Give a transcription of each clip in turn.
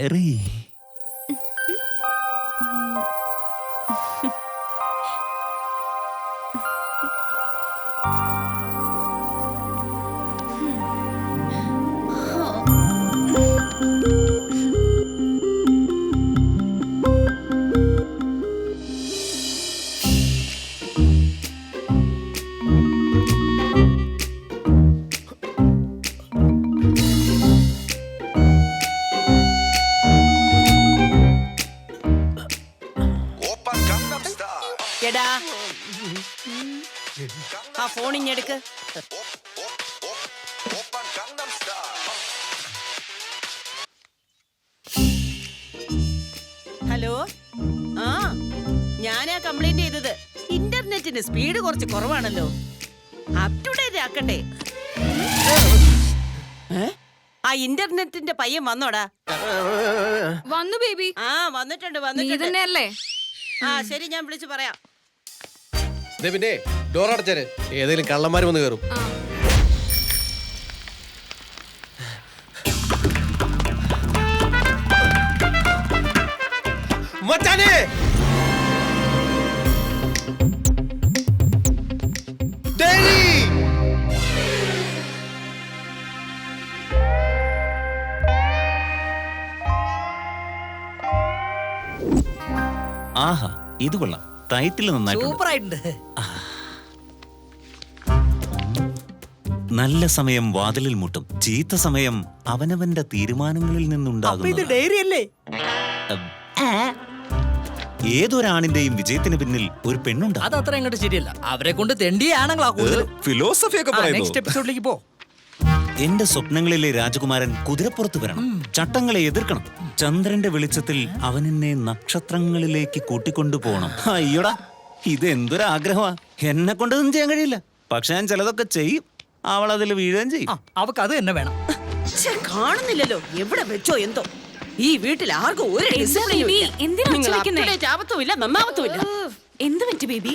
Diary. എടാ ആ phone ഇങ്ങെടുക്ക്. Hello, ആ ഞാനാ കംപ്ലൈന്റ് ചെയ്തത്. ഇന്റർനെറ്റിന് സ്പീഡ് കുറച്ച് കുറവാണല്ലോ. അപ് ടു ഡേറ്റ് ആക്കട്ടെ. ആ ഇന്റർനെറ്റിന്റെ പയ്യൻ വന്നോടാ? വന്നു ബേബി. ആ വന്നിട്ടുണ്ട്. ആ ശരി, ഞാൻ വിളിച്ചു പറയാം. പിന്നെ ഡോർ അടച്ചാല് ഏതെങ്കിലും കള്ളന്മാര് വന്ന് കയറും. മച്ചാനെ ആഹാ, ഇത് കൊള്ളാം. ടൈറ്റിൽ നന്നായിട്ടുണ്ട്. നല്ല സമയം വാതിലിൽ മുട്ടും, ചീത്ത സമയം അവനവന്റെ തീരുമാനങ്ങളിൽ നിന്നുണ്ടാകും. ഏതൊരാണിന്റെയും വിജയത്തിന് പിന്നിൽ ഒരു പെണ്ണുണ്ട്. അതത്ര അങ്ങോട്ട് ശരിയല്ല. അവരെ കൊണ്ട് തെണ്ടിയാണങ്ങളാ ഫിലോസഫി ഒക്കെ നെക്സ്റ്റ് എപ്പിസോഡിലേക്ക് പോ. എന്റെ സ്വപ്നങ്ങളിലെ രാജകുമാരൻ കുതിരപ്പുറത്ത് വരണം, ചട്ടങ്ങളെ എതിർക്കണം. ചന്ദ്രന്റെ വെളിച്ചത്തിൽ അവൻ എന്നെ നക്ഷത്രങ്ങളിലേക്ക് കൂട്ടിക്കൊണ്ടു പോകണം. അയ്യോടാ, ഇത് എന്തൊരാഗ്രഹമാ. എന്നെ കൊണ്ടൊന്നും ചെയ്യാൻ കഴിയില്ല, പക്ഷെ ഞാൻ ചിലതൊക്കെ ചെയ്യും. അവൾ അതിൽ വീഴുകയും ചെയ്യും. അവക്ക് അത് തന്നെ വേണം. കാണുന്നില്ലല്ലോ, എവിടെ വെച്ചോ എന്തോ. ഈ വീട്ടിൽ ആർക്കും ഒരു നന്നാവത്തുമില്ല. എന്ത് പറ്റി ബേബി?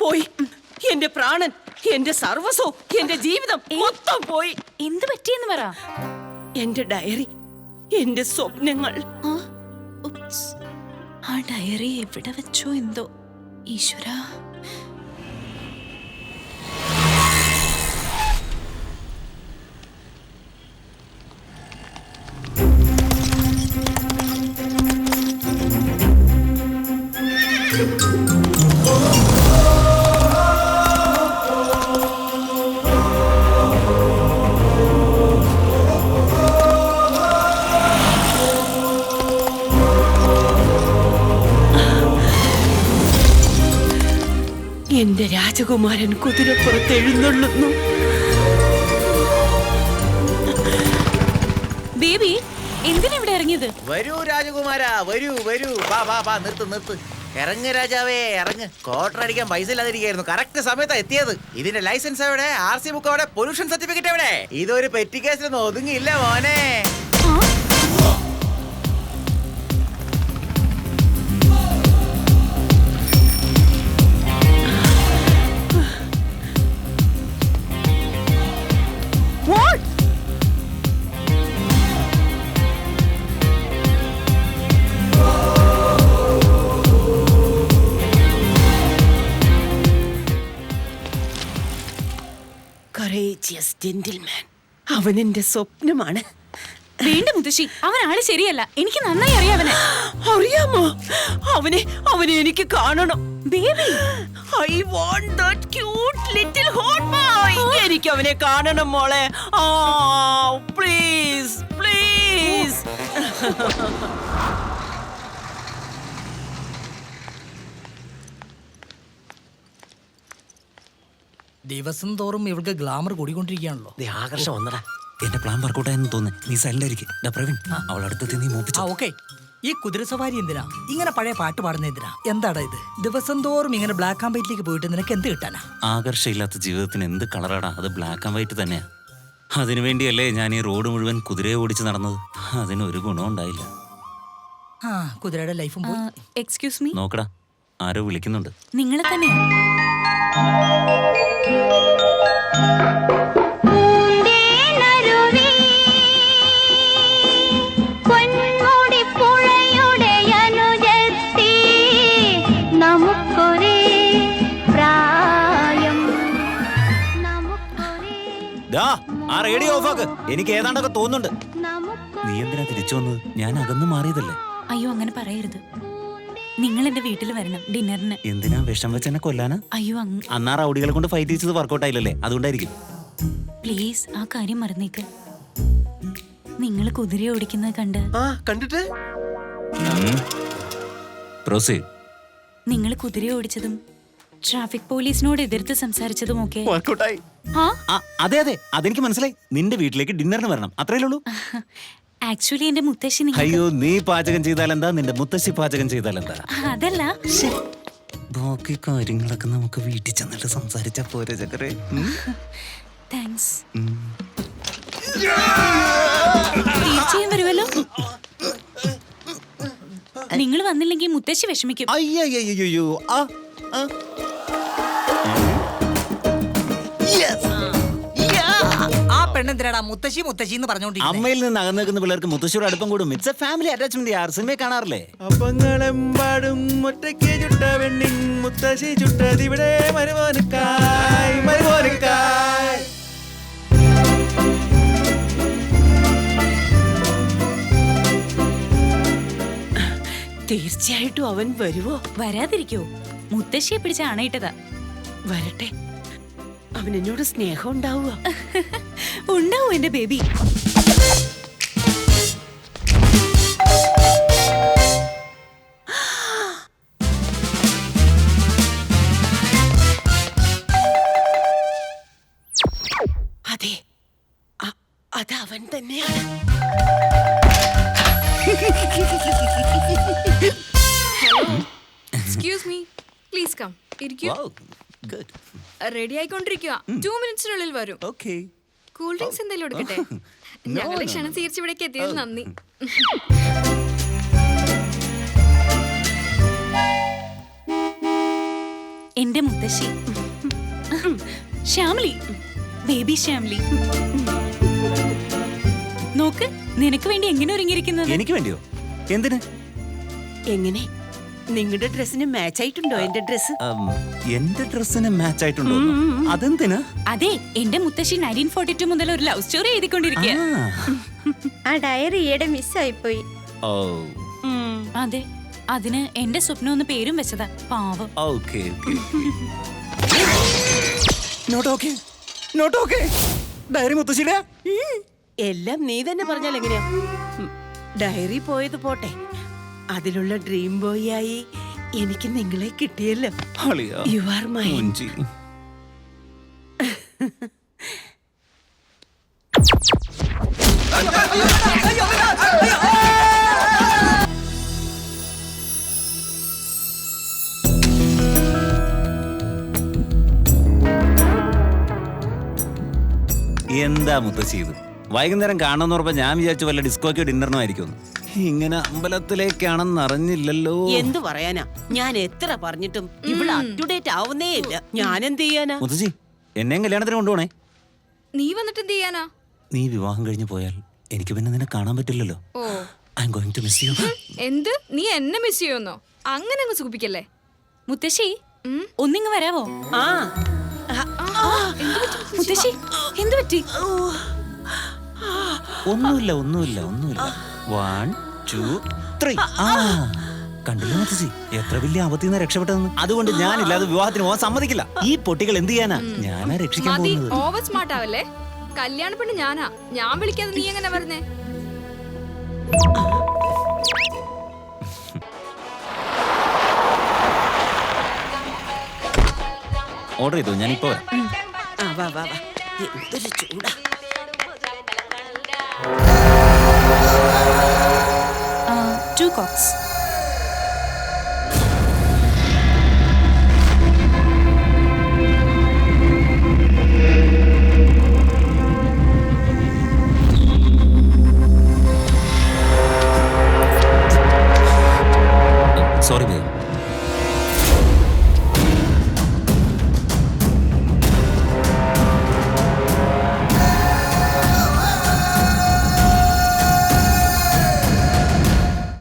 പോയി എന്റെ പ്രാണൻ, എന്റെ സർവസ്വം, എന്റെ ജീവിതം മൊത്തം പോയി. എന്ത് പറ്റിയെന്ന് പറ. എന്റെ ഡയറി, എന്റെ സ്വപ്നങ്ങൾ. ആ ഡയറി എവിടെ വെച്ചോ എന്തോ. ഈശ്വരാ, എന്റെ രാജകുമാരൻ കുതിരപ്പുറത്ത് എഴുന്നള്ളുന്നു. ബേബി എന്തിനാ ഇവിടെ ഇറങ്ങിയത്? വരൂ രാജകുമാരാ, വരൂ വരൂ. വാ നിർത്ത്. ഇറങ്ങ് രാജാവേ, ഇറങ്ങ്. ക്വാർട്ടർ അടിക്കാൻ പൈസ ഇല്ലാതിരിക്കായിരുന്നു. കറക്റ്റ് സമയത്താ എത്തിയത്. ഇതിന്റെ ലൈസൻസ് എവിടെ? RC ബുക്ക് എവിടെ? പൊല്യൂഷൻ സർട്ടിഫിക്കറ്റ് എവിടെ? ഇതൊരു പെറ്റി കേസിലൊന്നും ഒതുങ്ങിയില്ല മോനെ. അവൻ എന്റെ സ്വപ്നമാണ്. വേണ്ട മുത്തശ്ശി, അവൻ ആള് ശരിയല്ല. എനിക്ക് നന്നായി അറിയാം അവനെ. അറിയാമോ? അവനെ എനിക്ക് കാണണം. Baby, I want that cute little hot boy. എനിക്ക് അവനെ കാണണം മോളെ. പ്ലീസ്. ദിവസം തോറും ഇവൾക്ക് ഗ്ലാമർ കൂടിക്കൊണ്ടിരിക്കുകയാണല്ലോ. ആകർഷം വന്നടാ. എന്റെ പ്ലാൻ വർക്കൗട്ടായെന്ന് തോന്നുന്നു. നീ സൈലന്റ് ആയിരിക്കും. പ്രവീൺ, അവൾ അടുത്തെത്തി നീ മോപ്പിച്ചു. ഓക്കെ. ഈ കുതിരസവാരി എന്തിനാ? ഇങ്ങനെ പഴയ പാട്ട് പാടുന്ന എന്തിനാ? എന്താടാ ഇത്? ദിവസം തോറും ഇങ്ങനെ ബ്ലാക്ക് ആൻഡ് വൈറ്റിലേക്ക് പോയിട്ട് നിനക്ക് എന്ത് കിട്ടാനാ? ആകർഷയില്ലാത്ത ജീവിതത്തിന് എന്ത് കളറാടാ? അത് ബ്ലാക്ക് ആൻഡ് വൈറ്റ് തന്നെയാ. അതിനുവേണ്ടിയല്ലേ ഞാൻ ഈ റോഡ് മുഴുവൻ കുതിരയെ ഓടിച്ച് നടന്നത്. അതിനൊരു ഗുണം ഉണ്ടായില്ല. കുതിരയുടെ ലൈഫും പോയി. Excuse me. നോക്കടാ, ആരോ വിളിക്കുന്നുണ്ട്. നിങ്ങളെ തന്നെയാ? പൊന്മൂടി റേഡിയോ ഓഫാക്ക്. എനിക്ക് ഏതാണ്ടൊക്കെ തോന്നുന്നുണ്ട്. നീ എന്തിനാ തിരിച്ചു വന്നത്? ഞാൻ അകന്നു മാറിയതല്ലേ. അയ്യോ അങ്ങനെ പറയരുത്. നിങ്ങൾ എന്റെ വീട്ടിൽ വരണം ഡിന്നറിന്. എന്തിനാ വിഷം വെച്ചെന്നെ കൊല്ലാനാ? അയ്യോ അന്നാ റൗഡികളെ കൊണ്ട് ഫൈറ്റ് ചെയ്തത് വർക്കൗട്ട് ആയില്ലല്ലേ, അതുകൊണ്ടായിരിക്കും. പ്ലീസ് ആ കാര്യം മറന്നേക്ക്. നിങ്ങൾ കുതിര ഓടിക്കുന്നത് കണ്ട് ആ കണ്ടിട്ട് പ്രൊസീഡ്. നിങ്ങൾ കുതിര ഓടിച്ചതും ട്രാഫിക് പോലീസിനോട് എതിർത്ത് സംസാരിച്ചതും ഒക്കെ വർക്കൗട്ടായി. ആ അതെ അതെ, അതെനിക്ക് മനസ്സിലായി. നിന്റെ വീട്ടിലേക്ക് ഡിന്നറിന് വരണം, അത്രയല്ലേ ഉള്ളൂ. ആക്ച്വലി എന്റെ മുത്തശ്ശി നിങ്ങൾക്ക് അയ്യോ, നീ പാചകം ചെയ്താലെന്താ, നിന്റെ മുത്തശ്ശി പാചകം ചെയ്താലെന്താ? അതല്ല ബാക്കി കാര്യങ്ങളൊക്കെ നമുക്ക് വീട്ടിൽ ചെന്നിട്ട് സംസാരിച്ചാ പോരെ ചക്കരേ. താങ്ക്സ്. തീർച്ചയായും വരുമല്ലോ. നിങ്ങൾ വന്നില്ലെങ്കിൽ മുത്തശ്ശി വിഷമിക്കും. അയ്യോ ആ പെണ്ണെന്തിനാടാ മുത്തശ്ശി മുത്തശ്ശി എന്ന് പറഞ്ഞോണ്ടിരിക്കുന്നത്? അമ്മയിൽ നിന്ന് അകന്നു നിൽക്കുന്ന പിള്ളേർക്ക് മുത്തശ്ശിയോട് അടുപ്പം കൂടും. It's a family attachment. യാർ സിനിമയെ കാണാറില്ലേ? അപ്പങ്ങളെമ്പാടും ഒറ്റയ്ക്ക് ചുട്ട വെണ്ണിൻ മുത്തശ്ശി ചുട്ടതിവിടെ മരുമോനുക്കായ് മരുമോനുക്കായ്. തീർച്ചയായിട്ടും അവൻ വരുവോ? വരാതിരിക്കോ? മുത്തശ്ശിയെ പിടിച്ച അണയിട്ടതാ. വരട്ടെ. അവൻ എന്നോട് സ്നേഹം ഉണ്ടാവുക. ഉണ്ടാവും എന്റെ ബേബി. അതെ, അത് അവൻ തന്നെയാണ്. Excuse me, please come. ഇരിക്കൂ. Wow, good. റെഡി ആയിക്കൊണ്ടിരിക്കുക. 2 മിനിറ്റ്സിനുള്ളിൽ വരും. Okay. കൂൾ ഡ്രിങ്ക്സ് എന്തെങ്കിലും എടുക്കട്ടെ? ഞങ്ങളുടെ ക്ഷണം സ്വീകരിച്ച് ഇവിടേക്ക് എത്തിയത് നന്ദി. എന്റെ മുത്തശ്ശി ശ്യാമലി, ബേബി ശ്യാമലി. നോക്ക്, നിനക്ക് വേണ്ടി എങ്ങനെ ഒരുങ്ങിയിരിക്കുന്നത്. എനിക്ക് വേണ്ടിയോ? എന്തിന്? എങ്ങനെ? നിങ്ങളുടെ ഡ്രസ്സിന് മാച്ച് ആയിട്ടുണ്ടോ എന്റെ ഡ്രസ്? എന്റെ ഡ്രസ്സിന് മാച്ച് ആയിട്ടുണ്ടോ? അതെന്തിനാ? അതെ, എന്റെ മുത്തശ്ശി 1942 മുതൽ ഒരു ലവ് സ്റ്റോറി എഴുതിക്കൊണ്ടിരിക്കുക. ആ ഡയറി ഈയിടെ മിസ്സായിപ്പോയി. ഓ, അതെ, അതിന് എന്റെ സ്വപ്നം ഒന്ന് പേരും വെച്ചതാ. പാവം. Okay. Not okay, not okay. Diary മുത്തശ്ശിയുടെ എല്ലാം നീ തന്നെ പറഞ്ഞാൽ എങ്ങനെയാ? ഡയറി പോയത് പോട്ടെ, അതിലുള്ള ഡ്രീം ബോയ് ആയി എനിക്ക് നിങ്ങളെ കിട്ടിയല്ലോ. You are my. എന്താ മുത്തശ്ശി ഇത്? വൈകുന്നേരം കാണുമെന്ന് പറഞ്ഞപ്പോ ഞാൻ വിചാരിച്ചു വല്ല ഡിസ്കോക്കോ ഡിന്നറിനോ ആയിരിക്കും. ഇങ്ങനെ അമ്പലത്തിലേക്കാണെന്ന് അറിഞ്ഞില്ലല്ലോ. എന്തു പറയാനാ, ഞാൻ എത്ര പറഞ്ഞിട്ടും ഇവിടെ അപ് ടു ഡേറ്റ് ആവുന്നേ ഇല്ല. ഞാൻ എന്ത് ചെയ്യാനാ? മുത്തശ്ശി, എന്നെയും കല്യാണത്തിന് കൊണ്ടുപോണേ. നീ വന്നിട്ട് എന്ത് ചെയ്യാനാ? നീ വിവാഹം കഴിഞ്ഞു പോയാൽ എനിക്ക് പിന്നെ നിന്നെ കാണാൻ പറ്റില്ലല്ലോ. Oh, I am going to miss you. എന്ത്? നീ എന്നെ മിസ് ചെയ്യുന്നോ? അങ്ങനെ അങ്ങ് സുഖിപ്പിക്കല്ലേ. മുത്തശ്ശി, ഒന്നിങ്ങ് വരാവോ? ആ മുത്തശ്ശി, എന്തു പറ്റി? ഒന്നുമില്ല. 1 2 3. കണ്ടില്ല മുത്തശ്ശി, എത്ര വലിയ ആപത്തിൽ നിന്ന് രക്ഷപ്പെട്ടതെന്ന്. അതുകൊണ്ട് ഞാനില്ലാതെ വിവാഹത്തിന് പോകാൻ സമ്മതിക്കില്ല. ഈ പൊട്ടികൾ എന്ത് ചെയ്യാനാ? ഞാനാ രക്ഷിക്കാൻ മതി, പോകുന്നത്. ഓവർ സ്മാർട്ട് ആവല്ലേ. കല്യാണ പെണ്ണ് ഞാനാ. ഞാൻ വിളിക്കാതെ നീ എങ്ങനെ പറഞ്ഞേ? ഓർഡർ ചെയ്തു, ഞാനിപ്പോ വരാം. വാ വാ വാ. എന്തൊരു ചൂടാ. 2 cocks.